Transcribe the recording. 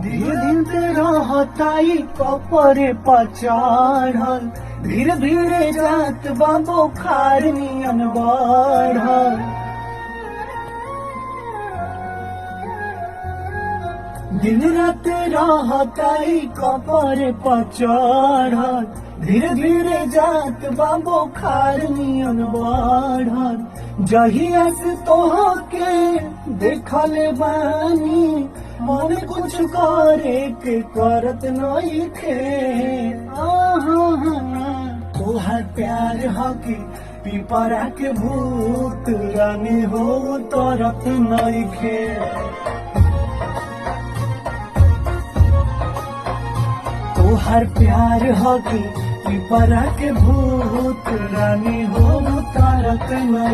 धीरे धीरे रहताई कपरे पचाढ़ल, धीरे धीरे जात बा बुखार नियन बढ़ल। दिन रात रहताई कपरे पचाढ़ल, धीरे धीरे जात बा बुखार नियन बढ़ल। जहिया से तोहके देखल बानी मन कुछ करे के करत नइखे। तोहार प्यार हकी पिपरा के भूत रानी हो तरत नइखे। तोहार प्यार हकी पिपरा के भूत रानी हो तरत नइखे।